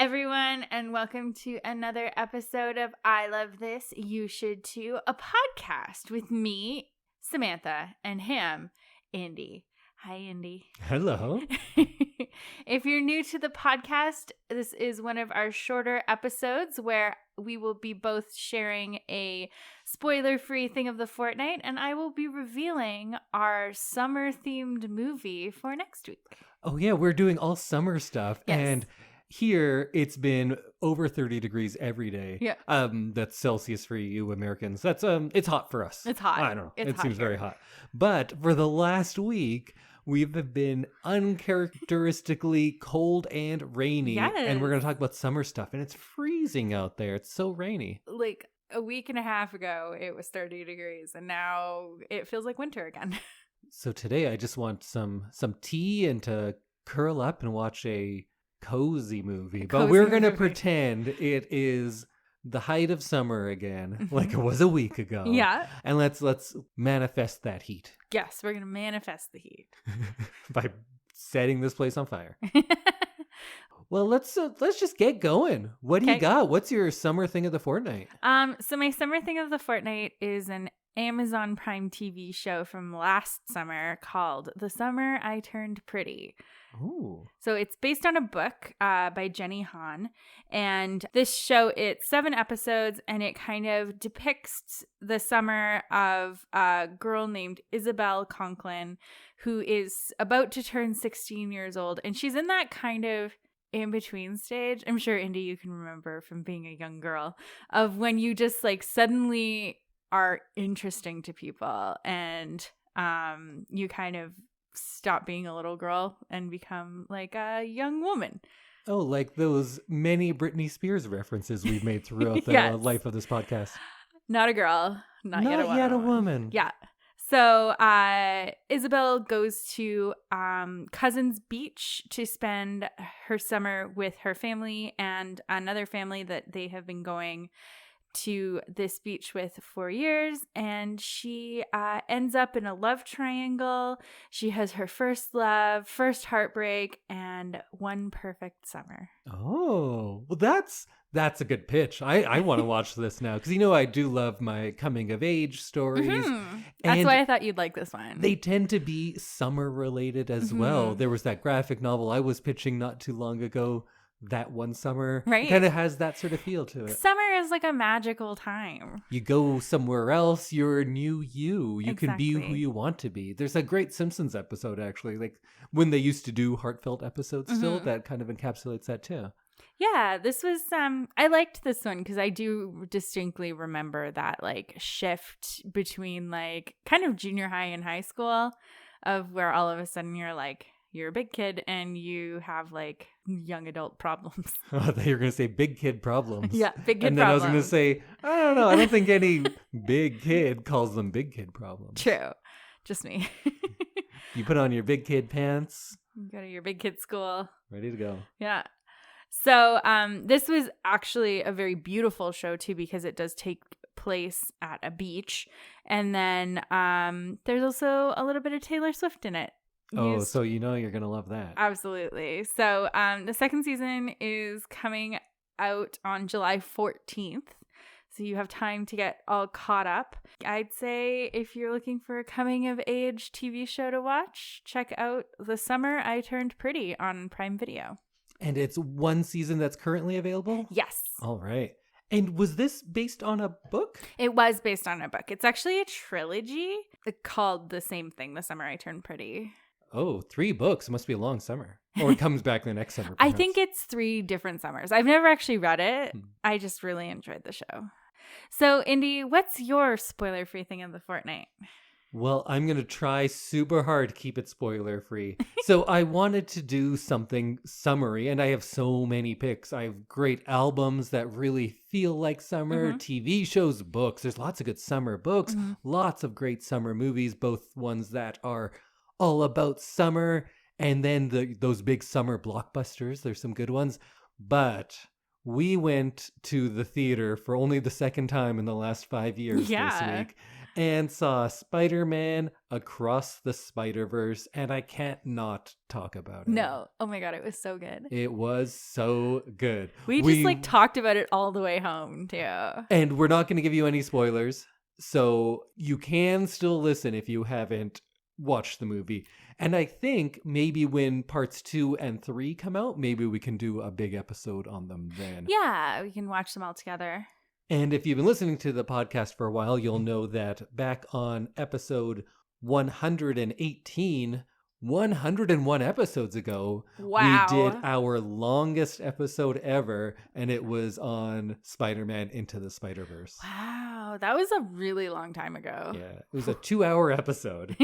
everyone, and welcome to another episode of I Love This, You Should Too, a podcast with me, Samantha, and him, Indy. Hi, Indy. Hello. If you're new to the podcast, this is one of our shorter episodes where we will be both sharing a spoiler-free thing of the fortnight, and I will be revealing our summer-themed movie for next week. Oh, yeah, we're doing all summer stuff. Yes. And here it's been over 30 degrees every day. Yeah. That's Celsius for you Americans. That's it's hot for us. It's hot. I don't know. It's it hot seems here. very hot. But for the last week, we've been uncharacteristically cold and rainy. Yes. And we're going to talk about summer stuff. And it's freezing out there. It's so rainy. Like a week and a half ago, it was 30 degrees, and now it feels like winter again. So today I just want some tea and to curl up and watch a cozy movie. But we're going to pretend it is the height of summer again, like it was a week ago. Yeah. And let's manifest that heat Yes, we're going to manifest the heat. by setting this place on fire. Well, let's just get going. What do you Okay. got? What's your summer thing of the fortnight? So my summer thing of the fortnight is an Amazon Prime TV show from last summer called The Summer I Turned Pretty. Ooh. So it's based on a book by Jenny Han. And this show, it's 7 episodes, and it kind of depicts the summer of a girl named Isabel Conklin, who is about to turn 16 years old. And she's in that kind of in-between stage. I'm sure, Indy, you can remember from being a young girl, of when you just like suddenly are interesting to people and you kind of stop being a little girl and become like a young woman. Oh, like those many Britney Spears references we've made throughout the Yes. life of this podcast. Not a girl, not yet a woman. Yeah. So Isabel goes to Cousins Beach to spend her summer with her family and another family that they have been going to this beach with for years, and she ends up in a love triangle. She has her first love, first heartbreak, and one perfect summer. Oh, well, that's a good pitch. I want to watch this now because I do love my coming of age stories. Mm-hmm. That's And why I thought you'd like this one. they tend to be summer related as well. There was that graphic novel I was pitching not too long ago. That one summer Right. kind of has that sort of feel to it. Summer is like a magical time. You go somewhere else, you're a new you. You can be who Exactly. you want to be. There's a great Simpsons episode, actually, like when they used to do heartfelt episodes still, that kind of encapsulates that too. Yeah, this was I liked this one because I do distinctly remember that like shift between like kind of junior high and high school of where all of a sudden you're a big kid and you have like young adult problems. I thought you were going to say big kid problems. Yeah, big kid And then problems. I was going to say, I don't know. I don't think any big kid calls them big kid problems. True. Just me. You put on your big kid pants, You go to your big kid school. ready to go. Yeah. So this was actually a very beautiful show too because it does take place at a beach. And then there's also a little bit of Taylor Swift in it. Oh, Used- so you're going to love that. Absolutely. So the second season is coming out on July 14th. So you have time to get all caught up. I'd say if you're looking for a coming of age TV show to watch, check out The Summer I Turned Pretty on Prime Video. And it's one season that's currently available? Yes. All right. And was this based on a book? It was based on a book. It's actually a trilogy called the same thing, The Summer I Turned Pretty. Oh, 3 books. It must be a long summer. Or it comes back the next summer. I think it's 3 different summers. I've never actually read it. Hmm. I just really enjoyed the show. So, Indy, what's your spoiler-free thing of the fortnight? Well, I'm going to try super hard to keep it spoiler free. So I wanted to do something summary, and I have so many picks. I have great albums that really feel like summer, TV shows, books. There's lots of good summer books, lots of great summer movies, both ones that are all about summer, and then those big summer blockbusters. There's some good ones. But we went to the theater for only the second time in the last 5 years this week. and saw Spider-Man Across the Spider-Verse, and I can't not talk about it. No. Oh my God, it was so good. It was so good. We just like talked about it all the way home too. And we're not going to give you any spoilers, so you can still listen if you haven't watched the movie. And I think maybe when parts 2 and 3 come out, maybe we can do a big episode on them then. Yeah, we can watch them all together. And if you've been listening to the podcast for a while, you'll know that back on episode 118, 101 episodes ago, wow, we did our longest episode ever, and it was on Spider-Man Into the Spider-Verse. Wow, that was a really long time ago. Yeah, it was a 2-hour episode.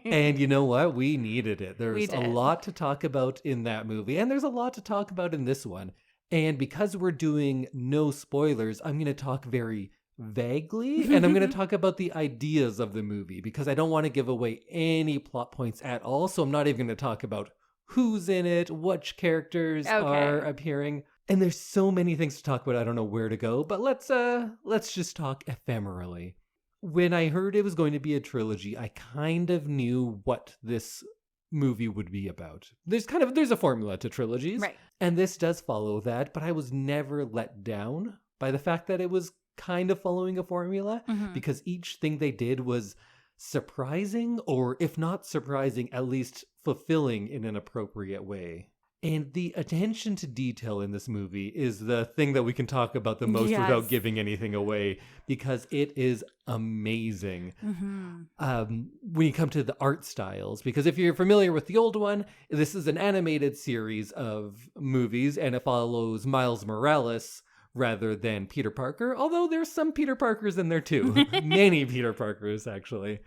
And you know what? We needed it. There's a lot to talk about in that movie, and there's a lot to talk about in this one. And because we're doing no spoilers, I'm going to talk very vaguely, and I'm going to talk about the ideas of the movie because I don't want to give away any plot points at all. So I'm not even going to talk about who's in it, which characters are appearing. And there's so many things to talk about. I don't know where to go, but let's just talk ephemerally. When I heard it was going to be a trilogy, I kind of knew what this movie would be about. There's a formula to trilogies, right? And this does follow that, but I was never let down by the fact that it was kind of following a formula, because each thing they did was surprising, or if not surprising, at least fulfilling in an appropriate way. And the attention to detail in this movie is the thing that we can talk about the most without giving anything away, because it is amazing. When you come to the art styles, because if you're familiar with the old one, this is an animated series of movies, and it follows Miles Morales rather than Peter Parker, although there's some Peter Parkers in there too. Many Peter Parkers, actually.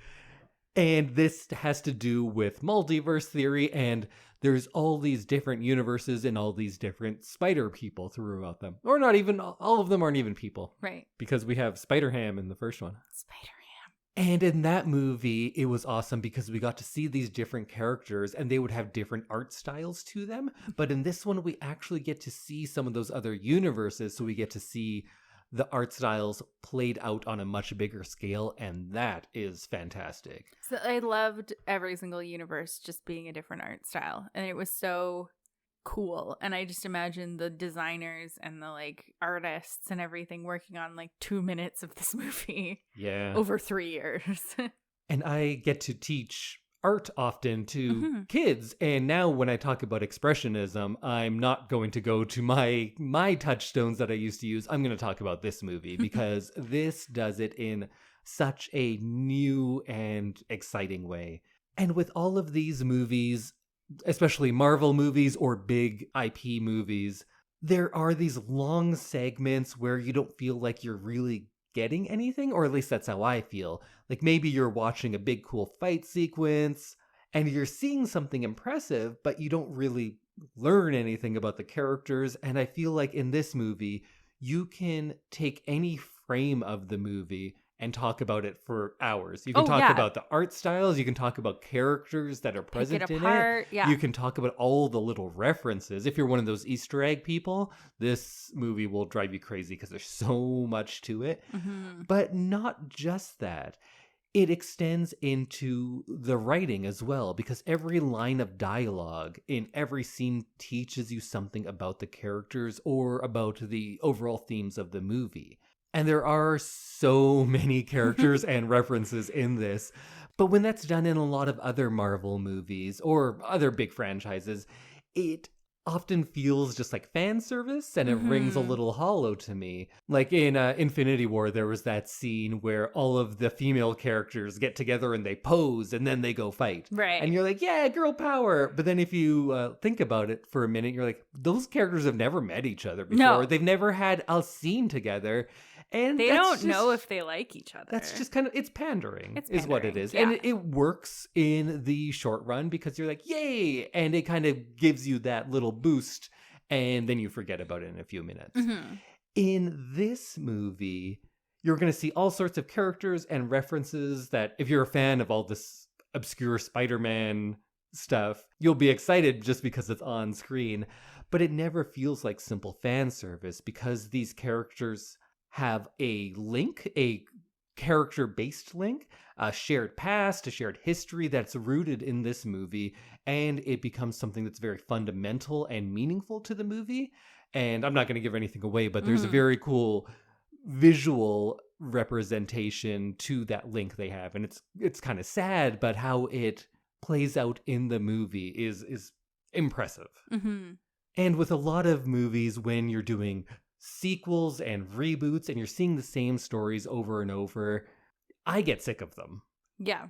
And this has to do with multiverse theory, and there's all these different universes and all these different spider people throughout them. Or not even, all of them aren't even people. Right. Because we have Spider-Ham in the first one. Spider-Ham. And in that movie, it was awesome because we got to see these different characters and they would have different art styles to them. But in this one, we actually get to see some of those other universes. So we get to see the art styles played out on a much bigger scale. And that is fantastic. So I loved every single universe just being a different art style. And it was so cool. And I just imagine the designers and the like artists and everything working on like 2 minutes of this movie over 3 years. And I get to teach art often to kids, and now when I talk about expressionism, I'm not going to go to my touchstones that I used to use. I'm going to talk about this movie because this does it in such a new and exciting way. And with all of these movies, especially Marvel movies or big IP movies, there are these long segments where you don't feel like you're really getting anything, or at least that's how I feel. Like maybe you're watching a big cool fight sequence and you're seeing something impressive, but you don't really learn anything about the characters. And I feel like in this movie, you can take any frame of the movie and talk about it for hours. You can talk about the art styles. You can talk about characters that are present in it. Yeah. You can talk about all the little references. If you're one of those Easter egg people, this movie will drive you crazy because there's so much to it. But not just that. It extends into the writing as well, because every line of dialogue in every scene teaches you something about the characters or about the overall themes of the movie. And there are so many characters and references in this. But when that's done in a lot of other Marvel movies or other big franchises, it often feels just like fan service, and it rings a little hollow to me. Like in Infinity War, there was that scene where all of the female characters get together and they pose and then they go fight. Right. And you're like, yeah, girl power. But then if you think about it for a minute, you're like, those characters have never met each other before. No. They've never had a scene together. And they don't know if they like each other. That's just kind of, it's pandering, is what it is. Yeah. And it works in the short run because you're like, yay! And it kind of gives you that little boost, and then you forget about it in a few minutes. In this movie, you're going to see all sorts of characters and references that if you're a fan of all this obscure Spider-Man stuff, you'll be excited just because it's on screen. But it never feels like simple fan service because these characters have a link, a character-based link, a shared past, a shared history that's rooted in this movie, and it becomes something that's very fundamental and meaningful to the movie. And I'm not going to give anything away, but there's a very cool visual representation to that link they have, and it's kind of sad, but how it plays out in the movie is impressive. And with a lot of movies, when you're doing sequels and reboots and you're seeing the same stories over and over, I get sick of them. Yeah.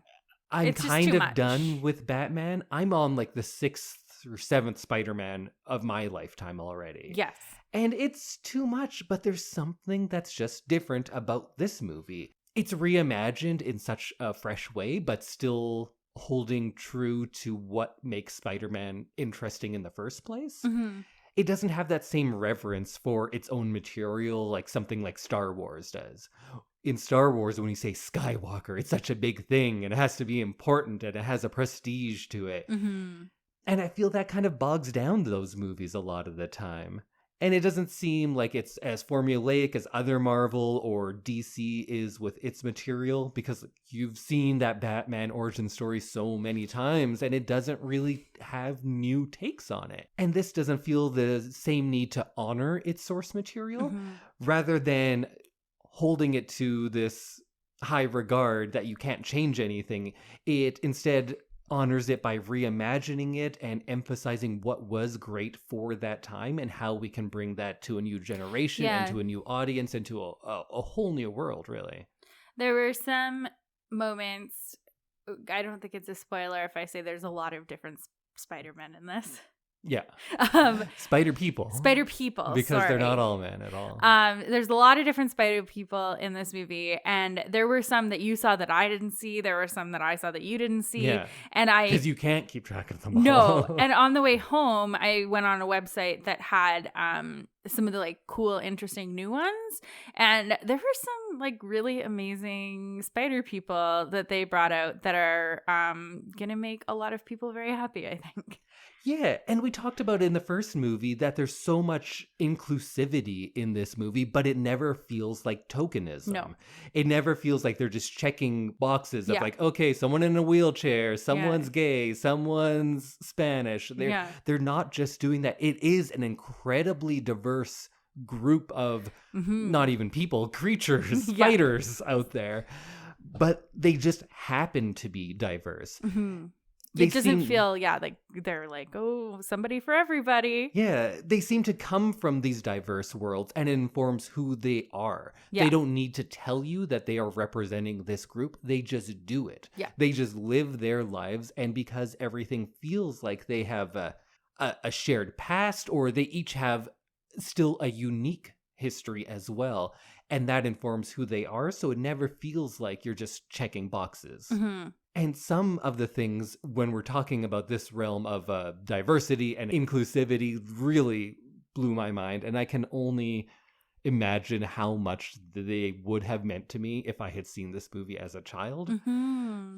I'm It's just kind too of much. done with Batman. I'm on like the 6th or 7th Spider-Man of my lifetime already. Yes. And it's too much, but there's something that's just different about this movie. It's reimagined in such a fresh way, but still holding true to what makes Spider-Man interesting in the first place. It doesn't have that same reverence for its own material like something like Star Wars does. In Star Wars, when you say Skywalker, it's such a big thing and it has to be important and it has a prestige to it. And I feel that kind of bogs down those movies a lot of the time. And it doesn't seem like it's as formulaic as other Marvel or DC is with its material, because you've seen that Batman origin story so many times and it doesn't really have new takes on it. And this doesn't feel the same need to honor its source material rather than holding it to this high regard that you can't change anything. It instead honors it by reimagining it and emphasizing what was great for that time and how we can bring that to a new generation and to a new audience and to a whole new world, really. There were some moments, I don't think it's a spoiler if I say there's a lot of different Spider-Men in this. Yeah. Spider people. Because they're not all men at all. There's a lot of different Spider people in this movie, and there were some that you saw that I didn't see. There were some that I saw that you didn't see. Yeah. And because you can't keep track of them all. No. And on the way home, I went on a website that had some of the like cool, interesting new ones. And there were some like really amazing spider people that they brought out that are gonna make a lot of people very happy, I think. Yeah, and we talked about in the first movie that there's so much inclusivity in this movie, but it never feels like tokenism. No. It never feels like they're just checking boxes of like, okay, someone in a wheelchair, someone's gay, someone's Spanish. They're not just doing that. It is an incredibly diverse group of not even people, creatures, fighters out there, but they just happen to be diverse. It doesn't feel, like they're like, oh, somebody for everybody. Yeah, they seem to come from these diverse worlds, and it informs who they are. Yeah. They don't need to tell you that they are representing this group. They just do it. Yeah. They just live their lives, and because everything feels like they have a shared past, or they each have still a unique history as well, and that informs who they are, so it never feels like you're just checking boxes. And some of the things, when we're talking about this realm of diversity and inclusivity, really blew my mind. And I can only imagine how much they would have meant to me if I had seen this movie as a child.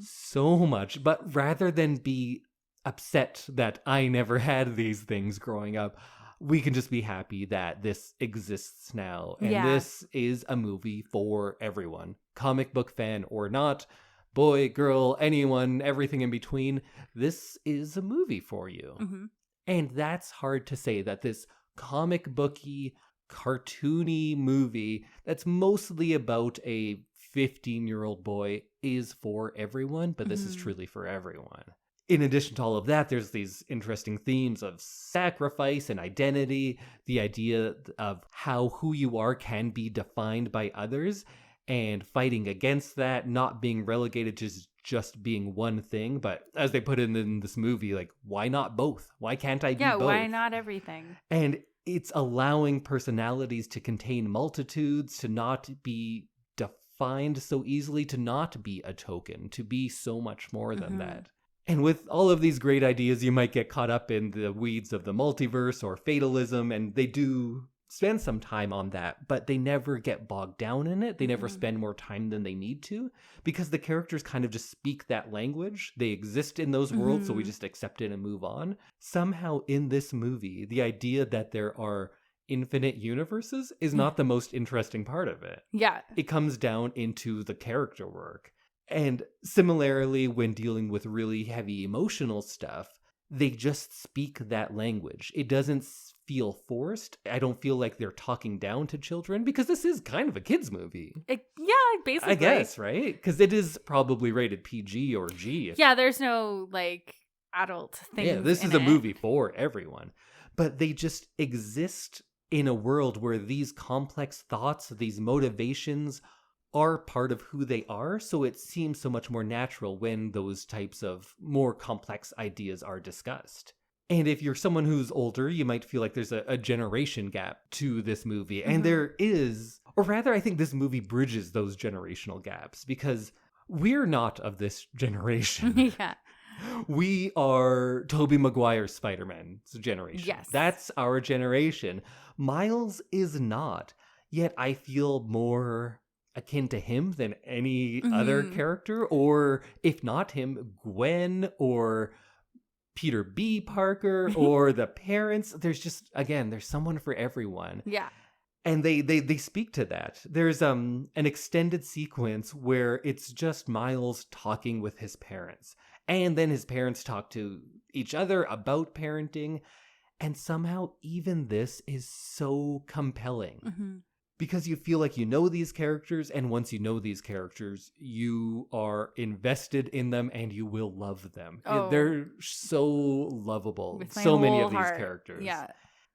So much. But rather than be upset that I never had these things growing up, we can just be happy that this exists now. And this is a movie for everyone, comic book fan or not. Boy, girl, anyone, everything in between, this is a movie for you. And that's hard to say, that this comic booky, cartoony movie that's mostly about a 15-year-old boy is for everyone, but this is truly for everyone. In addition to all of that, there's these interesting themes of sacrifice and identity, the idea of how who you are can be defined by others, and fighting against that, not being relegated to just being one thing. But as they put it in this movie, like, why not both? Why can't I be both? Yeah, why not everything? And it's allowing personalities to contain multitudes, to not be defined so easily, to not be a token, to be so much more than that. And with all of these great ideas, you might get caught up in the weeds of the multiverse or fatalism, and they do spend some time on that, but they never get bogged down in it. They never spend more time than they need to, because the characters kind of just speak that language. They exist in those worlds, so we just accept it and move on. Somehow in this movie, the idea that there are infinite universes is not the most interesting part of it. Yeah. It comes down into the character work. And similarly, when dealing with really heavy emotional stuff, they just speak that language. It doesn't feel forced. I don't feel like they're talking down to children, because this is kind of a kid's movie. Basically. I guess, right? Because it is probably rated PG or G. Yeah, there's no like adult thing. Yeah, this is a movie for everyone. But they just exist in a world where these complex thoughts, these motivations are part of who they are. So it seems so much more natural when those types of more complex ideas are discussed. And if you're someone who's older, you might feel like there's a generation gap to this movie. And there is, or rather, I think this movie bridges those generational gaps, because we're not of this generation. Yeah. We are Tobey Maguire's Spider-Man's generation. Yes. That's our generation. Miles is not. Yet I feel more akin to him than any other character, or if not him, Gwen or Peter B. Parker or the parents. There's just, again, there's someone for everyone. Yeah. And they speak to that. There's an extended sequence where it's just Miles talking with his parents. And then his parents talk to each other about parenting. And somehow even this is so compelling. Because you feel like you know these characters, and once you know these characters, you are invested in them and you will love them. Oh. They're so lovable. With my So many whole of these heart. characters. Yeah.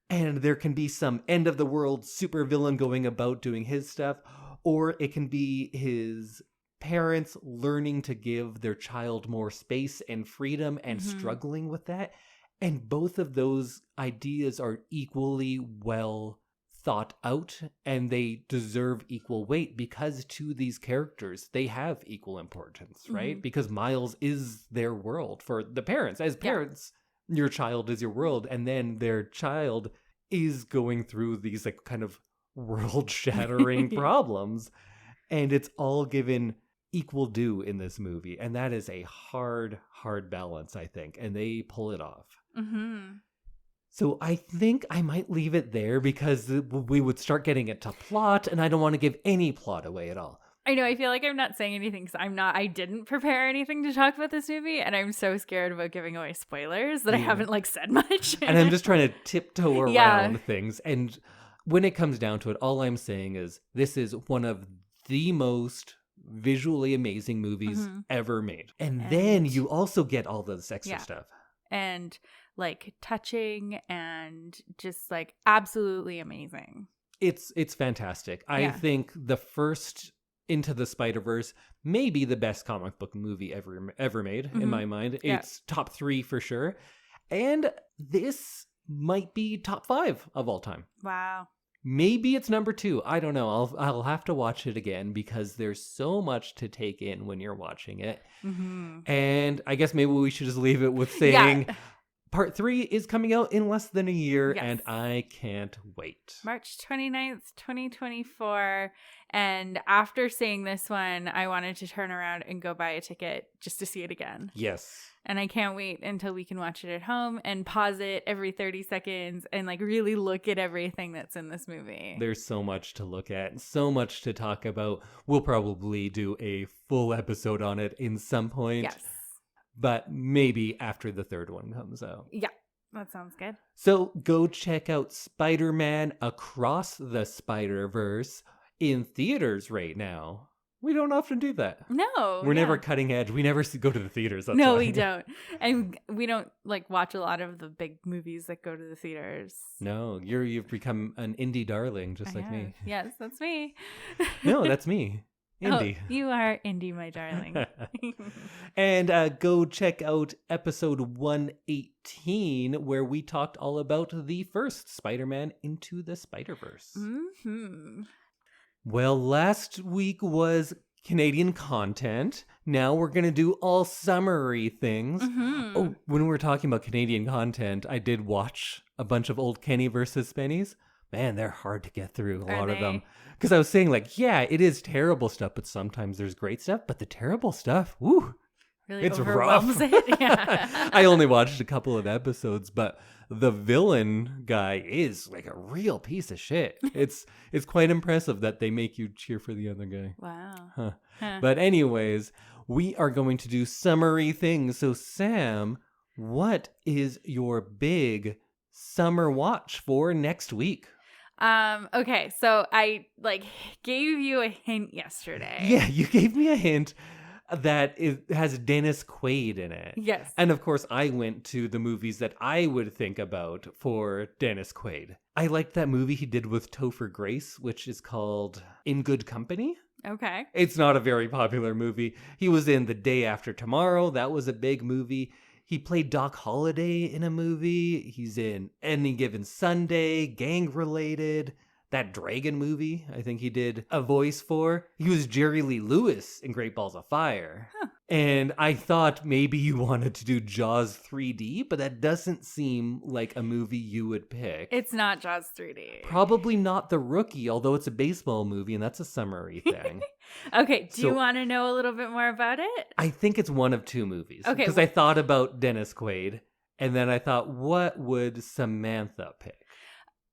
And there can be some end of the world supervillain going about doing his stuff, or it can be his parents learning to give their child more space and freedom and struggling with that. And both of those ideas are equally well thought out, and they deserve equal weight, because to these characters they have equal importance, right? Because Miles is their world for the parents. As parents, your child is your world, and then their child is going through these like kind of world shattering problems, and it's all given equal due in this movie. And that is a hard balance, I think, and they pull it off. So I think I might leave it there, because we would start getting into plot, and I don't want to give any plot away at all. I know. I feel like I'm not saying anything because I didn't prepare anything to talk about this movie, and I'm so scared about giving away spoilers that I haven't like said much. And I'm just trying to tiptoe around things. And when it comes down to it, all I'm saying is this is one of the most visually amazing movies ever made. And then you also get all this extra stuff. And like touching and just like absolutely amazing. It's fantastic. I think the first Into the Spider-Verse may be the best comic book movie ever made in my mind. It's top 3 for sure. And this might be top 5 of all time. Wow. Maybe it's number 2. I don't know. I'll have to watch it again, because there's so much to take in when you're watching it. And I guess maybe we should just leave it with saying Part 3 is coming out in less than a year, and I can't wait. March 29th, 2024. And after seeing this one, I wanted to turn around and go buy a ticket just to see it again. Yes. And I can't wait until we can watch it at home and pause it every 30 seconds and like really look at everything that's in this movie. There's so much to look at, so much to talk about. We'll probably do a full episode on it in some point. Yes. But maybe after the third one comes out. Yeah, that sounds good. So go check out Spider-Man Across the Spider-Verse in theaters right now. We don't often do that. No. We're never cutting edge. We never go to the theaters. That's no, why. we don't. And we don't like watch a lot of the big movies that go to the theaters. No, you've become an indie darling just like me. Yes, that's me. No, that's me. Indy. Oh, you are Indy, my darling. And go check out episode 118, where we talked all about the first Spider-Man Into the Spider-Verse. Well, last week was Canadian content. Now we're going to do all summery things. Oh, when we were talking about Canadian content, I did watch a bunch of old Kenny versus Spennies. Man, they're hard to get through, a lot of them. Because I was saying, like, yeah, it is terrible stuff, but sometimes there's great stuff. But the terrible stuff, woo, really it's overwhelms rough. it. Yeah. I only watched a couple of episodes, but the villain guy is like a real piece of shit. It's quite impressive that they make you cheer for the other guy. Wow. Huh. Huh. But anyways, we are going to do summary things. So Sam, what is your big summer watch for next week? Okay, so I gave you a hint yesterday. Yeah, you gave me a hint that it has Dennis Quaid in it. Yes. And of course, I went to the movies that I would think about for Dennis Quaid. I liked that movie he did with Topher Grace, which is called In Good Company. Okay. It's not a very popular movie. He was in The Day After Tomorrow. That was a big movie. He played Doc Holliday in a movie. He's in Any Given Sunday, Gang Related. That Dragon movie, I think he did a voice for. He was Jerry Lee Lewis in Great Balls of Fire. Huh. And I thought maybe you wanted to do Jaws 3D, but that doesn't seem like a movie you would pick. It's not Jaws 3D. Probably not The Rookie, although it's a baseball movie and that's a summary thing. Okay, do you So- want to know a little bit more about it? I think it's one of two movies. Okay, Because I thought about Dennis Quaid, and then I thought, what would Samantha pick?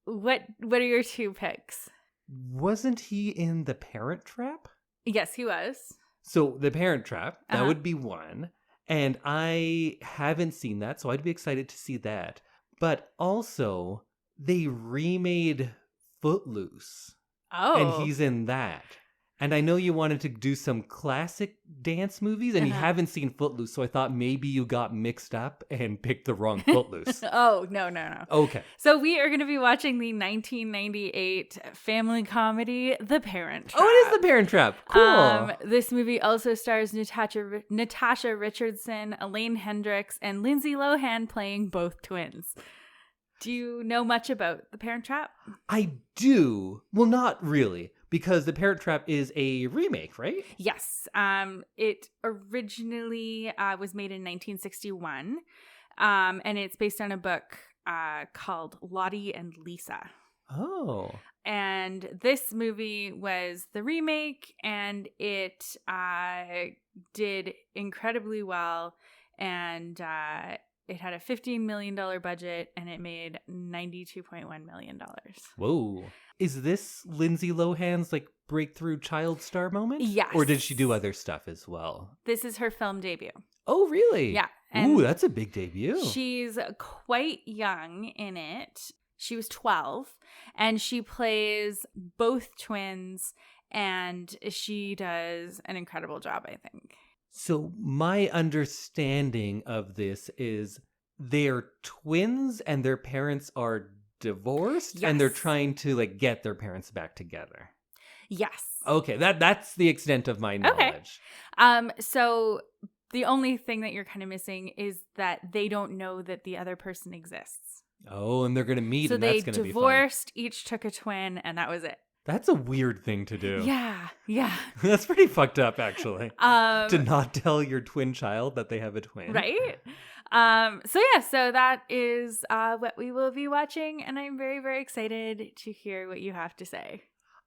What are your two picks? Wasn't he in The Parent Trap? Yes, he was. So The Parent Trap, that Uh-huh. would be one. And I haven't seen that, so I'd be excited to see that. But also, they remade Footloose, Oh. and he's in that. And I know you wanted to do some classic dance movies, and you Uh-huh. haven't seen Footloose, so I thought maybe you got mixed up and picked the wrong Footloose. Oh, no. Okay. So we are going to be watching the 1998 family comedy, The Parent Trap. Oh, it is The Parent Trap. Cool. This movie also stars Natasha Richardson, Elaine Hendricks, and Lindsay Lohan playing both twins. Do you know much about The Parent Trap? I do. Well, not really, because The Parent Trap is a remake, right? Yes. It originally was made in 1961, and it's based on a book called Lottie and Lisa. Oh. And this movie was the remake, and it did incredibly well, and it had a $15 million budget, and it made $92.1 million. Whoa. Is this Lindsay Lohan's like breakthrough child star moment? Yes. Or did she do other stuff as well? This is her film debut. Oh, really? Yeah. Ooh, that's a big debut. She's quite young in it. She was 12, and she plays both twins, and she does an incredible job, I think. So my understanding of this is they're twins and their parents are divorced and they're Yes. trying to like get their parents back together. Yes. Okay, that's the extent of my knowledge. So the only thing that you're kind of missing is that they don't know that the other person exists. Oh, and they're going to meet So and they that's going to be fun. divorced, each took a twin, and that was it. That's a weird thing to do. Yeah. That's pretty fucked up, actually. To Um, not tell your twin child that they have a twin. right? So that is what we will be watching, and I'm very, very excited to hear what you have to say.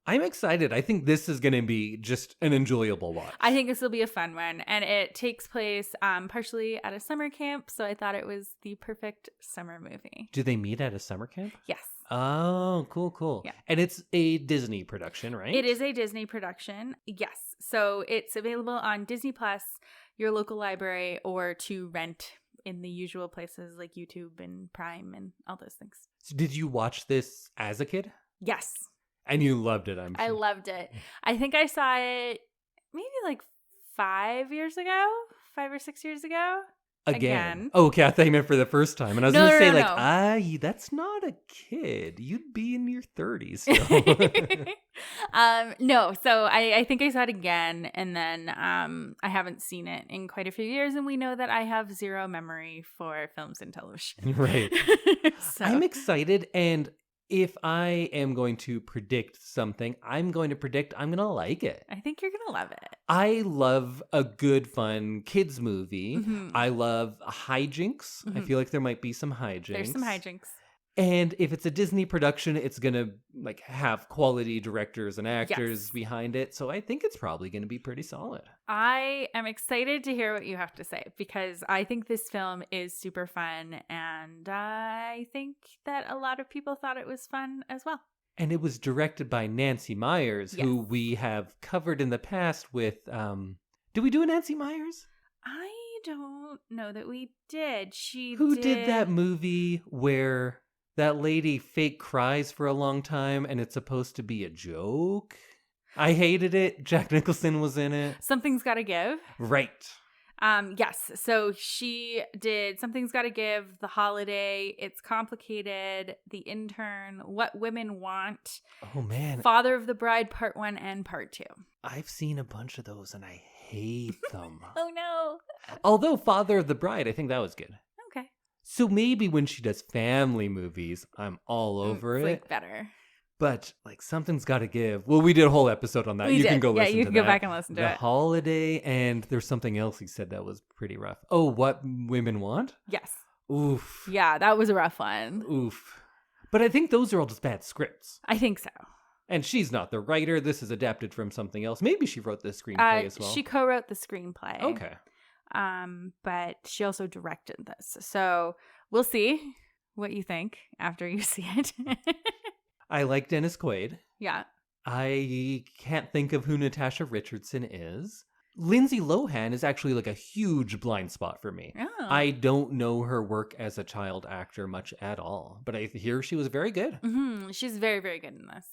I'm excited. I think this is going to be just an enjoyable watch. I think this will be a fun one, and it takes place partially at a summer camp, so I thought it was the perfect summer movie. Do they meet at a summer camp? Yes. Oh, cool. Yeah. And it's a Disney production, right? It is a Disney production. Yes. So it's available on Disney Plus, your local library, or to rent in the usual places like YouTube and Prime and all those things. So did you watch this as a kid? Yes. And you loved it, I'm sure. I loved it. I think I saw it maybe like 5 or 6 years ago. Again. Oh, okay. I thought you meant for the first time. And I was No, going to no, say, no. that's not a kid. You'd be in your 30s still. No, so I think I saw it again, and then I haven't seen it in quite a few years, and we know that I have zero memory for films and television. Right. So. I'm excited, and if I am going to predict something, I'm going to predict I'm going to like it. I think you're gonna love it. I love a good, fun kids movie. Mhm. I love hijinks. I Mhm. feel like there might be some hijinks. There's some hijinks. And if it's a Disney production, it's going to like have quality directors and actors behind it. So I think it's probably going to be pretty solid. I am excited to hear what you have to say because I think this film is super fun. And I think that a lot of people thought it was fun as well. And it was directed by Nancy Meyers, who we have covered in the past with... did we do a Nancy Meyers? I don't know that we did. Who did that movie where... that lady fake cries for a long time and it's supposed to be a joke? I hated it. Jack Nicholson was in it. Something's Gotta Give. Right. Yes. So she did Something's Gotta Give, The Holiday, It's Complicated, The Intern, What Women Want. Oh, man. Father of the Bride, Part 1 and Part 2. I've seen a bunch of those and I hate them. Oh, no. Although Father of the Bride, I think that was good. Okay. So maybe when she does family movies, I'm all over it. Like better. But like Something's Gotta Give. Well, we did a whole episode on that. We did. Can go listen to that. Yeah, you can go back and listen to The it. Holiday, and there's something else he said that was pretty rough. Oh, What Women Want? Yes. Oof. Yeah, that was a rough one. Oof. But I think those are all just bad scripts. I think so. And she's not the writer. This is adapted from something else. Maybe she wrote the screenplay as well. She co-wrote the screenplay. Okay. But she also directed this. So we'll see what you think after you see it. I like Dennis Quaid. Yeah. I can't think of who Natasha Richardson is. Lindsay Lohan is actually like a huge blind spot for me. Oh. I don't know her work as a child actor much at all, but I hear she was very good. Mm-hmm. She's very, very good in this.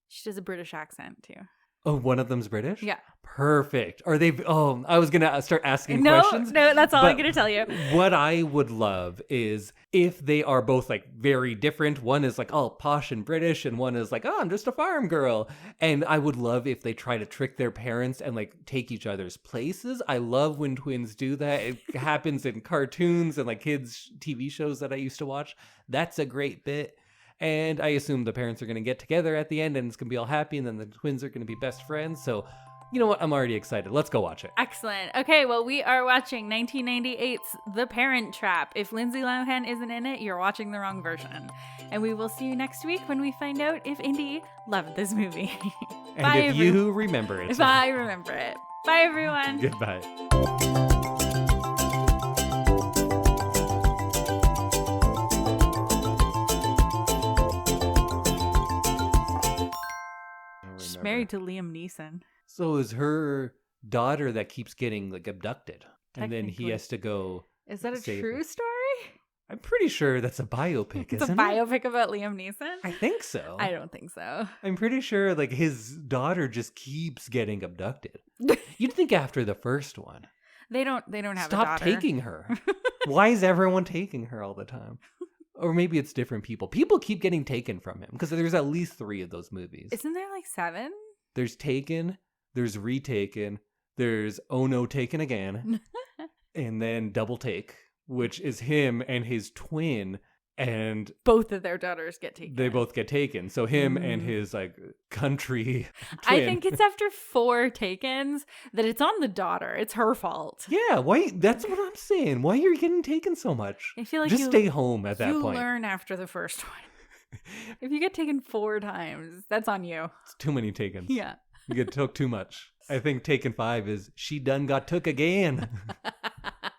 She does a British accent too. Oh, one of them's British? Yeah. Perfect. Are they... Oh, I was going to start asking questions. No, that's all I'm going to tell you. What I would love is if they are both like very different. One is like all posh and British and one is like, oh, I'm just a farm girl. And I would love if they try to trick their parents and like take each other's places. I love when twins do that. It happens in cartoons and like kids' TV shows that I used to watch. That's a great bit. And I assume the parents are going to get together at the end and it's going to be all happy and then the twins are going to be best friends. So, you know what? I'm already excited. Let's go watch it. Excellent. Okay, well, we are watching 1998's The Parent Trap. If Lindsay Lohan isn't in it, you're watching the wrong version. And we will see you next week when we find out if Indy loved this movie. And if you remember it. If I remember it. Bye, everyone. Goodbye. She's married to Liam Neeson. So is her daughter that keeps getting like abducted, and then he has to go. Is that a true her. Story? I'm pretty sure that's a biopic. It's isn't a biopic about Liam Neeson. I think so. I don't think so. I'm pretty sure like his daughter just keeps getting abducted. You'd think after the first one, they don't have stop a daughter. taking her. Why is everyone taking her all the time? Or maybe it's different people. People keep getting taken from him because there's at least 3 of those movies. Isn't there like 7? There's Taken, there's Retaken, there's Oh No, Taken Again, and then Double Take, which is him and his twin, and both of their daughters get taken. They both get taken. So him and his like country twin. I think it's after 4 takens that it's on the daughter. It's her fault. Yeah, why? That's what I'm saying. Why are you getting taken so much? I feel like just stay home at that point. You learn after the first one. If you get taken 4 times, that's on you. It's too many takens. Yeah. You get took too much. I think Taken 5 is she done got took again.